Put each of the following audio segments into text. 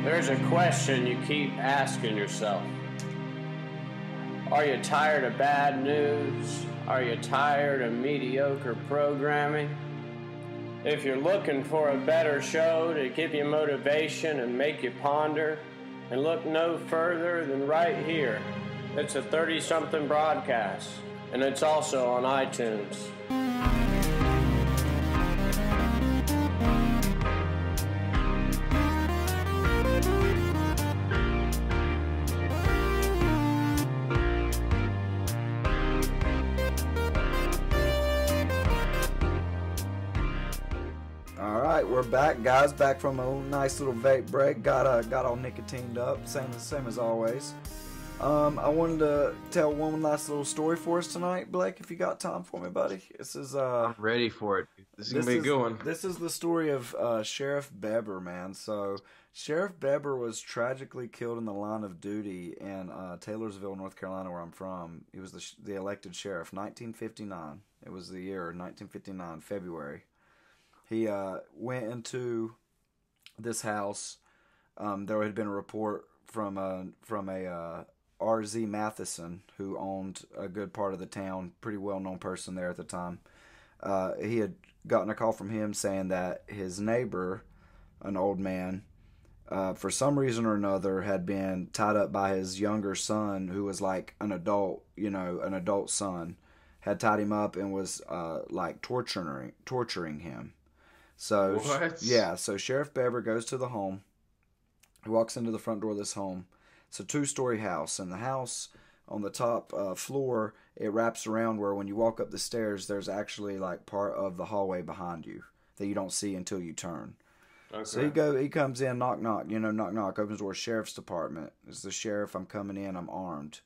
There's a question you keep asking yourself. Are you tired of bad news? Are you tired of mediocre programming? If you're looking for a better show to give you motivation and make you ponder, and look no further than right here. It's a 30-something broadcast, and it's also on iTunes. All right, we're back, guys. Back from a nice little vape break. Got all nicotined up, same as always. I wanted to tell one last little story for us tonight, Blake. If you got time for me, buddy. This is I'm ready for it. This is gonna be a good one. This is the story of Sheriff Bebber, man. So Sheriff Bebber was tragically killed in the line of duty in Taylorsville, North Carolina, where I'm from. He was the elected sheriff, 1959. It was the year 1959, February. He went into this house. There had been a report from a R.Z. Matheson, who owned a good part of the town, pretty well-known person there at the time. He had gotten a call from him saying that his neighbor, an old man, for some reason or another, had been tied up by his younger son, who was like an adult, an adult son, had tied him up and was like torturing him. So what? Yeah, so Sheriff Bebber goes to the home. He walks into the front door of this home. It's a 2-story house, and the house on the top floor, it wraps around where when you walk up the stairs, there's actually like part of the hallway behind you that you don't see until you turn. Okay. So he comes in, knock knock, knock knock, opens the door. Sheriff's department. It's the sheriff. I'm coming in. I'm armed.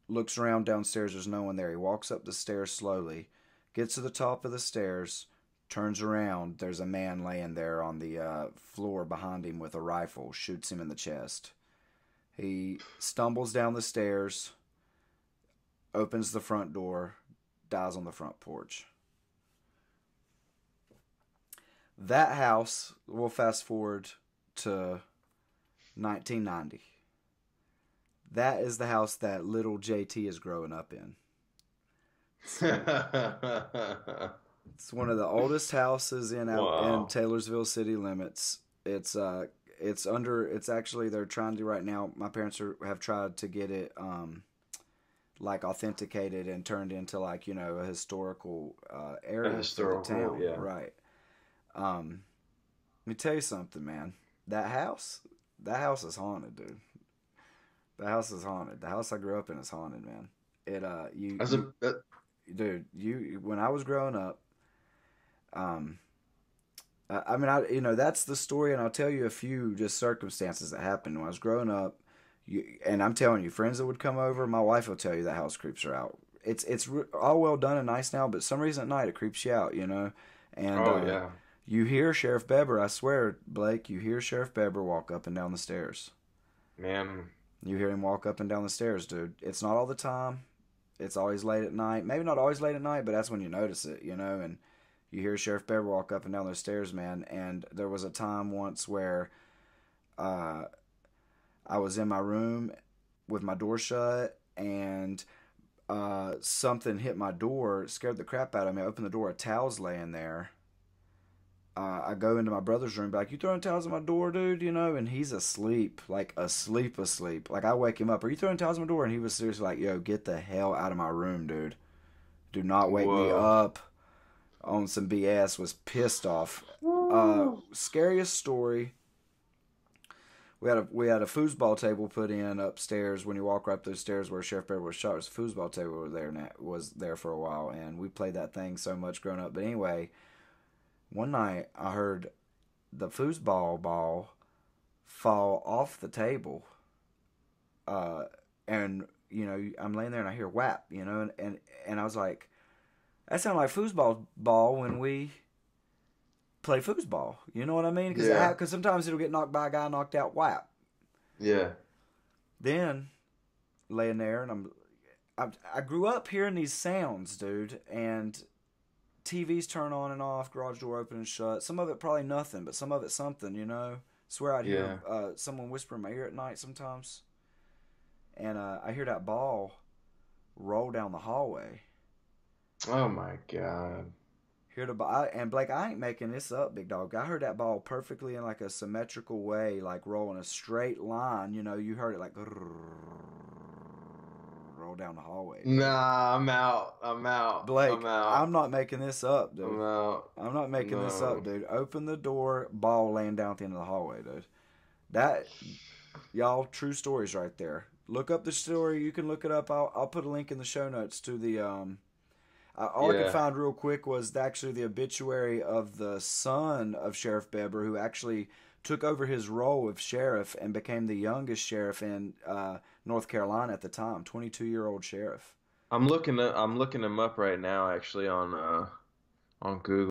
Looks around downstairs. There's no one there. He walks up the stairs slowly, gets to the top of the stairs. Turns around, there's a man laying there on the floor behind him with a rifle, shoots him in the chest. He stumbles down the stairs, opens the front door, dies on the front porch. That house, we'll fast forward to 1990. That is the house that little JT is growing up in. It's one of the oldest houses in Taylorsville city limits. It's actually, they're trying to right now. My parents have tried to get it like authenticated and turned into like a historical area for the town. Yeah. Right. Let me tell you something, man. That house is haunted, dude. The house is haunted. The house I grew up in is haunted, man. When I was growing up. That's the story, and I'll tell you a few just circumstances that happened when I was growing up. And I'm telling you, friends that would come over, my wife will tell you the house creeps her out. It's all well done and nice now, but some reason at night it creeps you out, And yeah. You hear Sheriff Bebber, I swear, Blake, you hear Sheriff Bebber walk up and down the stairs. Man. You hear him walk up and down the stairs, dude. It's not all the time. It's always late at night. Maybe not always late at night, but that's when you notice it, and you hear Sheriff Bebber walk up and down those stairs, man. And there was a time once where I was in my room with my door shut, and something hit my door, scared the crap out of me. I opened the door, a towel's laying there. I go into my brother's room, be like, "You throwing towels at my door, dude?" And he's asleep, like asleep. Like, I wake him up, "Are you throwing towels at my door?" And he was seriously like, "Yo, get the hell out of my room, dude. Do not wake me up on some BS." Was pissed off. Scariest story. We had a foosball table put in upstairs. When you walk right up those stairs where Sheriff Bebber was shot, there's a foosball table was there for a while, and we played that thing so much growing up. But anyway, one night I heard the foosball ball fall off the table, and I'm laying there and I hear whap, and I was like, that sounded like foosball ball when we play foosball. You know what I mean? Because sometimes it'll get knocked by a guy, knocked out, whap. Yeah. Then, laying there, and I grew up hearing these sounds, dude, and TVs turn on and off, garage door open and shut. Some of it probably nothing, but some of it something, Swear I'd hear Yeah. someone whisper in my ear at night sometimes, and I hear that ball roll down the hallway. Oh my God. Hear the ball, and Blake, I ain't making this up, big dog. I heard that ball perfectly in like a symmetrical way, like roll in a straight line. You know, you heard it like roll down the hallway, dude. Nah, I'm out. I'm out. Blake, I'm out. I'm not making this up, dude. I'm out. I'm not making this up, No. dude. Open the door, ball laying down at the end of the hallway, dude. That, y'all, true stories right there. Look up the story. You can look it up. I'll put a link in the show notes to the all I could Yeah. find real quick was actually the obituary of the son of Sheriff Bebber, who actually took over his role of sheriff and became the youngest sheriff in North Carolina at the time, 22-year-old sheriff. I'm looking him up right now actually on Google.